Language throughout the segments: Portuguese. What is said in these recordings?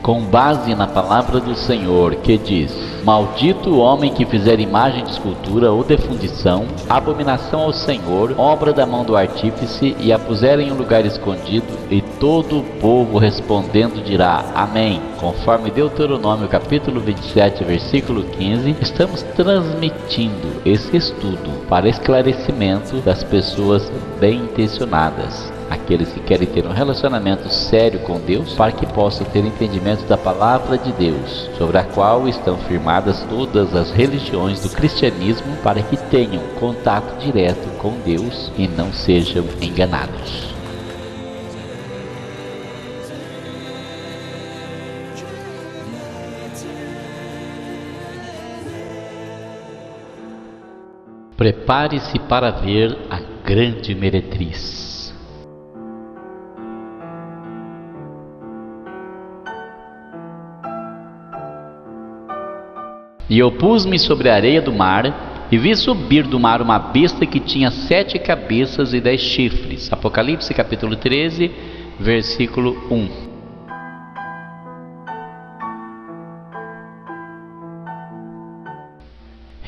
com base na palavra do Senhor, que diz: Maldito o homem que fizer imagem de escultura ou de fundição, abominação ao Senhor, obra da mão do artífice, e a puser em um lugar escondido. E todo o povo respondendo dirá: Amém. Conforme Deuteronômio capítulo 27, versículo 15, estamos transmitindo esse estudo para esclarecimento das pessoas bem intencionadas, aqueles que querem ter um relacionamento sério com Deus, para que possam ter entendimento da palavra de Deus, sobre a qual estão firmadas todas as religiões do cristianismo, para que tenham contato direto com Deus e não sejam enganados. Prepare-se para ver a grande meretriz. E eu pus-me sobre a areia do mar, e vi subir do mar uma besta que tinha 7 cabeças e 10 chifres. Apocalipse capítulo 13, versículo 1.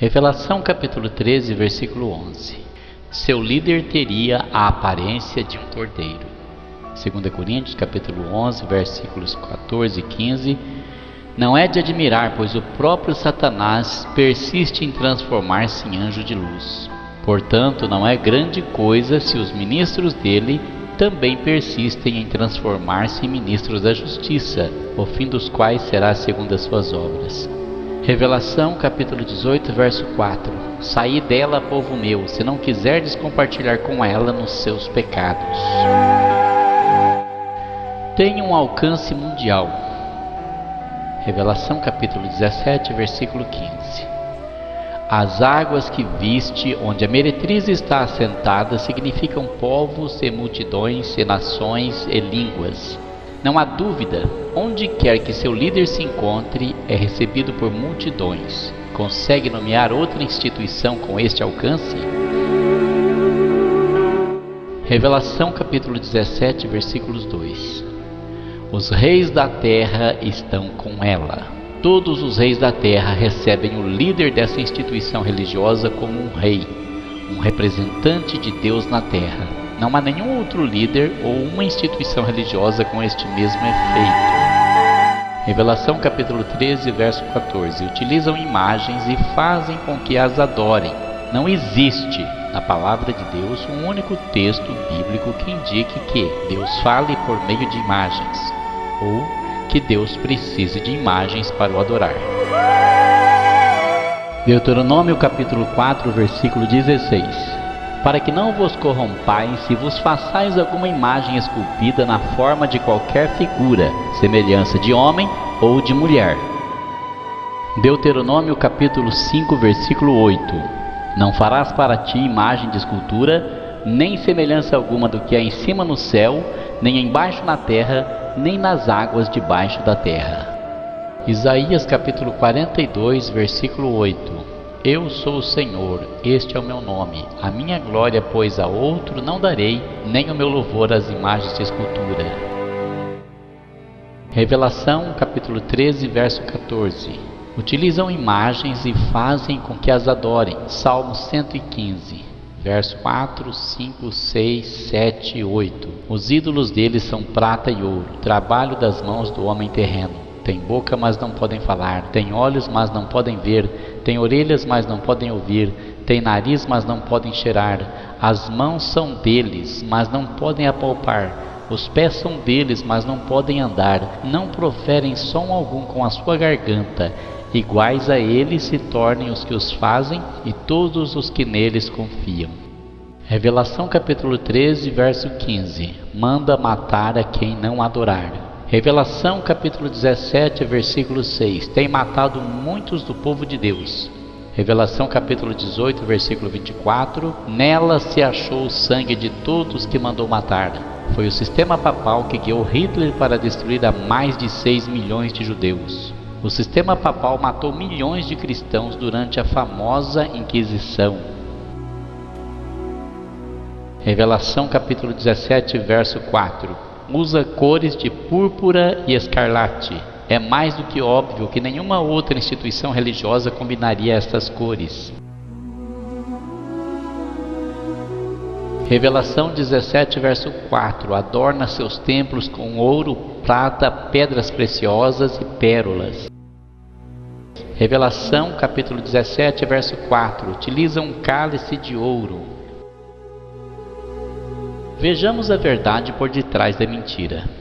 Revelação capítulo 13, versículo 11. Seu líder teria a aparência de um cordeiro. 2 Coríntios capítulo 11, versículos 14 e 15. Não é de admirar, pois o próprio Satanás persiste em transformar-se em anjo de luz. Portanto, não é grande coisa se os ministros dele também persistem em transformar-se em ministros da justiça, o fim dos quais será segundo as suas obras. Revelação capítulo 18, verso 4. Saí dela, povo meu, se não quiserdes compartilhar com ela nos seus pecados. Tem um alcance mundial. Revelação capítulo 17, versículo 15. As águas que viste, onde a meretriz está assentada, significam povos e multidões e nações e línguas. Não há dúvida, onde quer que seu líder se encontre, é recebido por multidões. Consegue nomear outra instituição com este alcance? Revelação capítulo 17, versículos 2. Os reis da terra estão com ela. Todos os reis da terra recebem o líder dessa instituição religiosa como um rei, um representante de Deus na terra. Não há nenhum outro líder ou uma instituição religiosa com este mesmo efeito. Revelação capítulo 13, verso 14. Utilizam imagens e fazem com que as adorem. Não existe na palavra de Deus um único texto bíblico que indique que Deus fale por meio de imagens, ou que Deus precise de imagens para o adorar. Deuteronômio capítulo 4, versículo 16. Para que não vos corrompais se vos façais alguma imagem esculpida na forma de qualquer figura, semelhança de homem ou de mulher. Deuteronômio capítulo 5, versículo 8. Não farás para ti imagem de escultura, nem semelhança alguma do que há em cima no céu, nem embaixo na terra, nem nas águas debaixo da terra. Isaías capítulo 42, versículo 8. Eu sou o Senhor, este é o meu nome. A minha glória, pois, a outro não darei, nem o meu louvor às imagens de escultura. Revelação, capítulo 13, verso 14. Utilizam imagens e fazem com que as adorem. Salmo 115, verso 4, 5, 6, 7 e 8. Os ídolos deles são prata e ouro, trabalho das mãos do homem terreno. Tem boca, mas não podem falar. Tem olhos, mas não podem ver. Tem orelhas, mas não podem ouvir. Tem nariz, mas não podem cheirar. As mãos são deles, mas não podem apalpar. Os pés são deles, mas não podem andar. Não proferem som algum com a sua garganta. Iguais a eles se tornem os que os fazem e todos os que neles confiam. Revelação capítulo 13, verso 15. Manda matar a quem não adorar. Revelação capítulo 17, versículo 6. Tem matado muitos do povo de Deus. Revelação capítulo 18, versículo 24. Nela se achou o sangue de todos que mandou matar. Foi o sistema papal que guiou Hitler para destruir a mais de 6 milhões de judeus. O sistema papal matou milhões de cristãos durante a famosa Inquisição. Revelação capítulo 17, verso 4. Usa cores de púrpura e escarlate. É mais do que óbvio que nenhuma outra instituição religiosa combinaria estas cores. Revelação 17, verso 4. Adorna seus templos com ouro, prata, pedras preciosas e pérolas. Revelação capítulo 17, verso 4. Utiliza um cálice de ouro. Vejamos a verdade por detrás da mentira.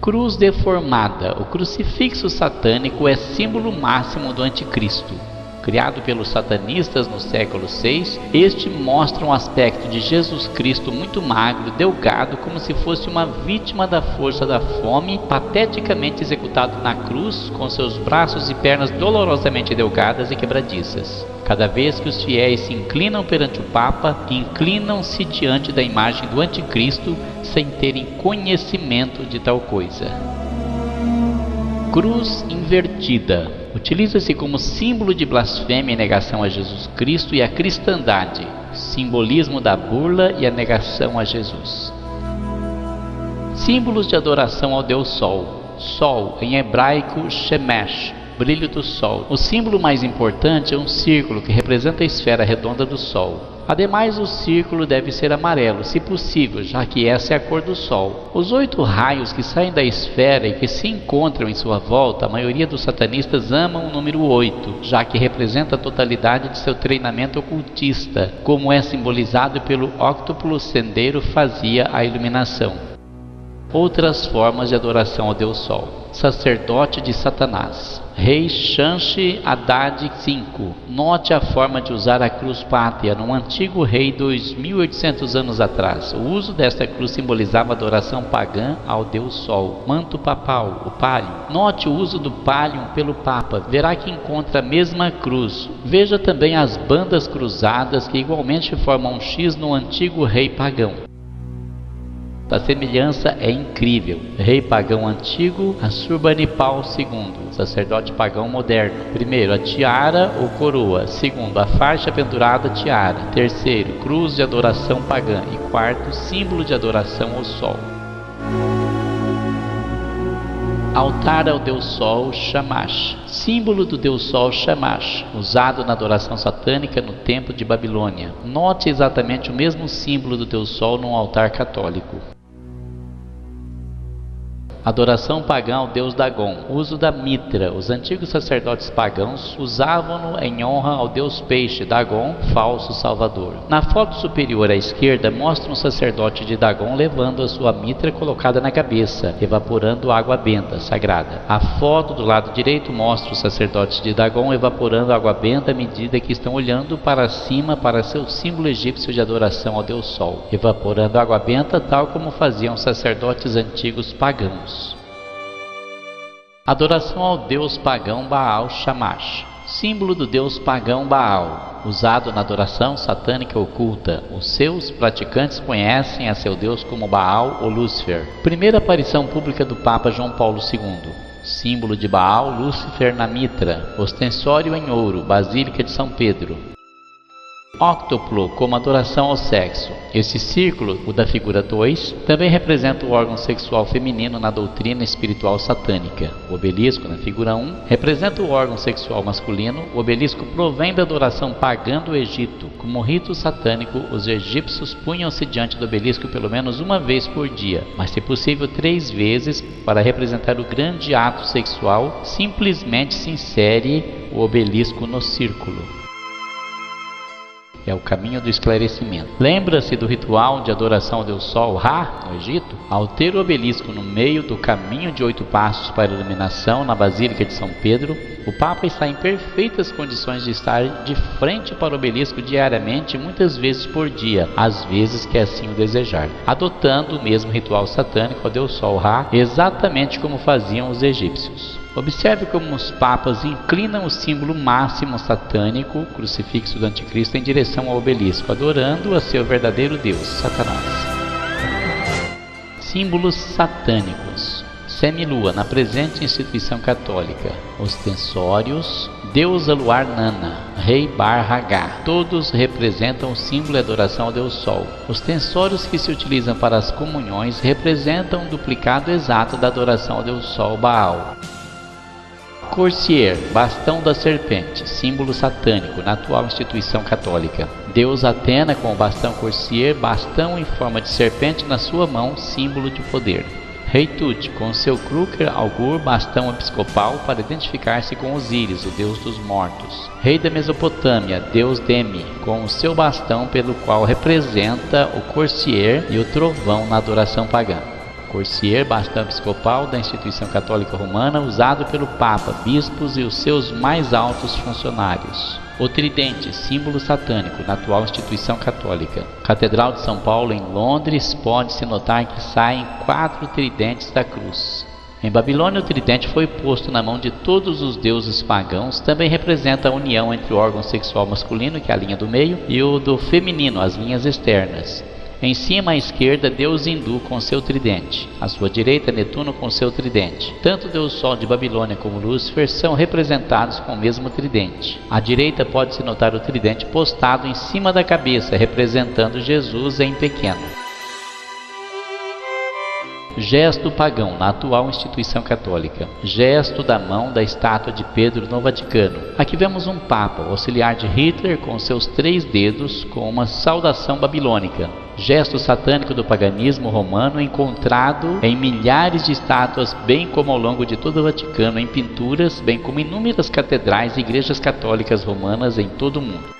Cruz deformada. O crucifixo satânico é símbolo máximo do anticristo. Criado pelos satanistas no século VI, este mostra um aspecto de Jesus Cristo muito magro, delgado, como se fosse uma vítima da força da fome, pateticamente executado na cruz, com seus braços e pernas dolorosamente delgadas e quebradiças. Cada vez que os fiéis se inclinam perante o Papa, inclinam-se diante da imagem do anticristo, sem terem conhecimento de tal coisa. Cruz invertida. Utiliza-se como símbolo de blasfêmia e negação a Jesus Cristo e a cristandade, simbolismo da burla e a negação a Jesus. Símbolos de adoração ao Deus Sol. Sol, em hebraico, Shemesh, brilho do Sol. O símbolo mais importante é um círculo que representa a esfera redonda do Sol. Ademais, o círculo deve ser amarelo, se possível, já que essa é a cor do Sol. Os 8 raios que saem da esfera e que se encontram em sua volta, a maioria dos satanistas amam o número 8, já que representa a totalidade de seu treinamento ocultista, como é simbolizado pelo óctuplo sendeiro fazia a iluminação. Outras formas de adoração ao Deus Sol. Sacerdote de Satanás. Rei Shamshi-Adad V. Note a forma de usar a cruz pátria num antigo rei 2.800 anos atrás. O uso desta cruz simbolizava a adoração pagã ao Deus Sol. Manto papal, o pálio. Note o uso do pálio pelo Papa. Verá que encontra a mesma cruz. Veja também as bandas cruzadas que igualmente formam um X no antigo rei pagão. A semelhança é incrível. Rei pagão antigo, Assurbanipal II, sacerdote pagão moderno. Primeiro, a tiara ou coroa. Segundo, a faixa pendurada tiara. Terceiro, cruz de adoração pagã. E quarto, símbolo de adoração ao sol. Altar ao Deus Sol, Shamash. Símbolo do Deus Sol, Shamash, usado na adoração satânica no Templo de Babilônia. Note exatamente o mesmo símbolo do Deus Sol num altar católico. Adoração pagã ao deus Dagon. Uso da mitra. Os antigos sacerdotes pagãos usavam-no em honra ao deus peixe, Dagon, falso salvador. Na foto superior à esquerda mostra um sacerdote de Dagon levando a sua mitra colocada na cabeça, evaporando água benta, sagrada. A foto do lado direito mostra os sacerdotes de Dagon evaporando água benta à medida que estão olhando para cima para seu símbolo egípcio de adoração ao deus Sol, evaporando água benta tal como faziam os sacerdotes antigos pagãos. Adoração ao deus pagão Baal Shamash. Símbolo do deus pagão Baal, usado na adoração satânica oculta. Os seus praticantes conhecem a seu deus como Baal ou Lúcifer. Primeira aparição pública do Papa João Paulo II. Símbolo de Baal, Lúcifer na mitra. Ostensório em ouro, Basílica de São Pedro. Óctuplo, como adoração ao sexo. Esse círculo, o da figura 2, também representa o órgão sexual feminino na doutrina espiritual satânica. O obelisco, na figura 1, representa o órgão sexual masculino. O obelisco provém da adoração pagã do Egito. Como rito satânico, os egípcios punham-se diante do obelisco pelo menos uma vez por dia, mas se possível 3 vezes, para representar o grande ato sexual. Simplesmente se insere o obelisco no círculo. É o caminho do esclarecimento. Lembra-se do ritual de adoração ao deus Sol, Ra, no Egito? Ao ter o obelisco no meio do caminho de 8 passos para a iluminação na Basílica de São Pedro, o Papa está em perfeitas condições de estar de frente para o obelisco diariamente, muitas vezes por dia, às vezes que assim o desejar, adotando o mesmo ritual satânico ao deus Sol, Ra, exatamente como faziam os egípcios. Observe como os papas inclinam o símbolo máximo satânico, o crucifixo do anticristo, em direção ao obelisco, adorando a seu verdadeiro Deus, Satanás. Símbolos satânicos. Semilua, na presente instituição católica. Ostensórios: deusa luar Nana, rei Bar-Hagá. Todos representam o símbolo e adoração ao deus Sol. Os tensórios que se utilizam para as comunhões representam um duplicado exato da adoração ao deus Sol Baal. Corsier, bastão da serpente, símbolo satânico na atual instituição católica. Deusa Atena com o bastão Corsier, bastão em forma de serpente na sua mão, símbolo de poder. Rei Tut, com seu Kruker Augur, bastão episcopal para identificar-se com Osíris, o deus dos mortos. Rei da Mesopotâmia, deus Demi, com o seu bastão pelo qual representa o Corsier e o trovão na adoração pagã. Corsier, bastão episcopal da instituição católica romana, usado pelo Papa, bispos e os seus mais altos funcionários. O tridente, símbolo satânico na atual instituição católica. Catedral de São Paulo, em Londres, pode-se notar que saem 4 tridentes da cruz. Em Babilônia, o tridente foi posto na mão de todos os deuses pagãos, também representa a união entre o órgão sexual masculino, que é a linha do meio, e o do feminino, as linhas externas. Em cima à esquerda, deus hindu com seu tridente. À sua direita, Netuno com seu tridente. Tanto o deus Sol de Babilônia como Lúcifer são representados com o mesmo tridente. À direita pode-se notar o tridente postado em cima da cabeça, representando Jesus em pequeno. Gesto pagão na atual instituição católica. Gesto da mão da estátua de Pedro no Vaticano. Aqui vemos um papa, auxiliar de Hitler, com seus 3 dedos, com uma saudação babilônica. Gesto satânico do paganismo romano encontrado em milhares de estátuas, bem como ao longo de todo o Vaticano, em pinturas, bem como inúmeras catedrais e igrejas católicas romanas em todo o mundo.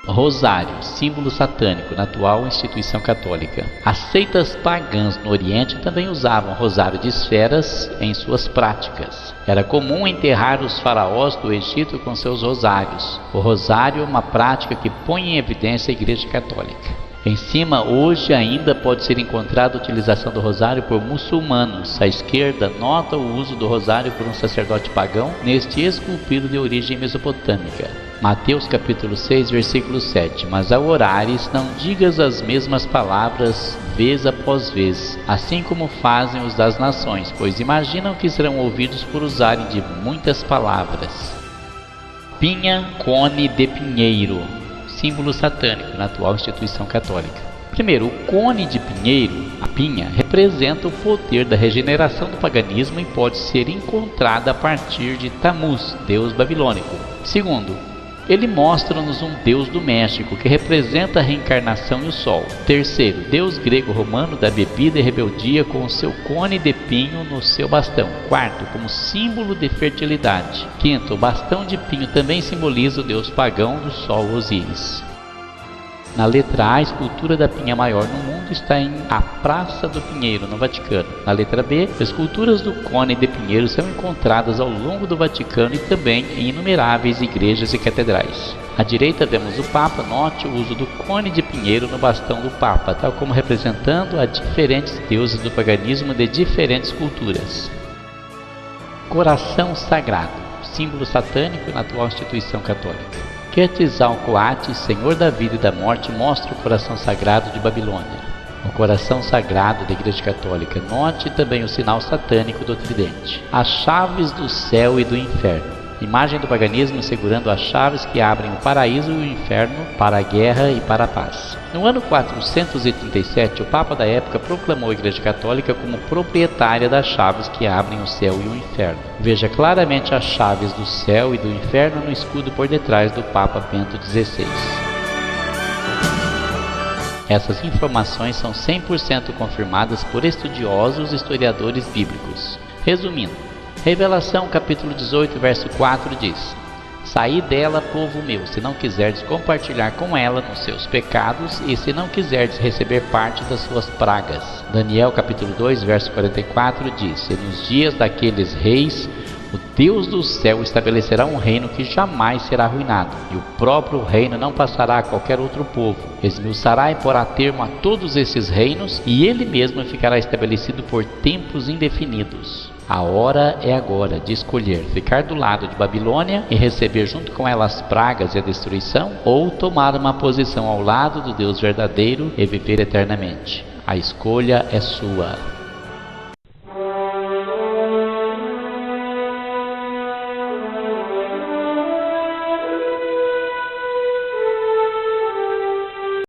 Rosário, símbolo satânico na atual instituição católica. As seitas pagãs no Oriente também usavam rosário de esferas em suas práticas. Era comum enterrar os faraós do Egito com seus rosários. O rosário é uma prática que põe em evidência a Igreja Católica. Em cima, hoje ainda pode ser encontrada a utilização do rosário por muçulmanos. À esquerda, nota o uso do rosário por um sacerdote pagão neste esculpido de origem mesopotâmica. Mateus capítulo 6, versículo 7. Mas ao orares, não digas as mesmas palavras vez após vez, assim como fazem os das nações, pois imaginam que serão ouvidos por usarem de muitas palavras. Pinha, cone de pinheiro, símbolo satânico na atual instituição católica. Primeiro, o cone de pinheiro, a pinha, representa o poder da regeneração do paganismo e pode ser encontrada a partir de Tammuz, deus babilônico. Segundo, ele mostra-nos um deus do México, que representa a reencarnação e o sol. Terceiro, deus grego-romano da bebida e rebeldia com o seu cone de pinho no seu bastão. Quarto, como símbolo de fertilidade. Quinto, o bastão de pinho também simboliza o deus pagão do sol Osíris. Na letra A, a escultura da pinha maior no mundo está em A Praça do Pinheiro, no Vaticano. Na letra B, esculturas do cone de pinheiro são encontradas ao longo do Vaticano e também em inumeráveis igrejas e catedrais. À direita vemos o Papa. Note o uso do cone de pinheiro no bastão do Papa, tal como representando a diferentes deuses do paganismo de diferentes culturas. Coração Sagrado, símbolo satânico na atual instituição católica. Quetzalcoatl, senhor da vida e da morte, mostra o coração sagrado de Babilônia. O coração sagrado da Igreja Católica. Note também o sinal satânico do tridente. As chaves do céu e do inferno. Imagem do paganismo segurando as chaves que abrem o paraíso e o inferno para a guerra e para a paz. No ano 437, o Papa da época proclamou a Igreja Católica como proprietária das chaves que abrem o céu e o inferno. Veja claramente as chaves do céu e do inferno no escudo por detrás do Papa Bento XVI. Essas informações são 100% confirmadas por estudiosos e historiadores bíblicos. Resumindo, Revelação capítulo 18, verso 4 diz: Saí dela, povo meu, se não quiserdes compartilhar com ela nos seus pecados e se não quiserdes receber parte das suas pragas. Daniel capítulo 2, verso 44 diz: E nos dias daqueles reis, o Deus do céu estabelecerá um reino que jamais será arruinado, e o próprio reino não passará a qualquer outro povo. Esmiuçará e porá termo a todos esses reinos, e ele mesmo ficará estabelecido por tempos indefinidos. A hora é agora de escolher ficar do lado de Babilônia e receber junto com ela as pragas e a destruição, ou tomar uma posição ao lado do Deus verdadeiro e viver eternamente. A escolha é sua.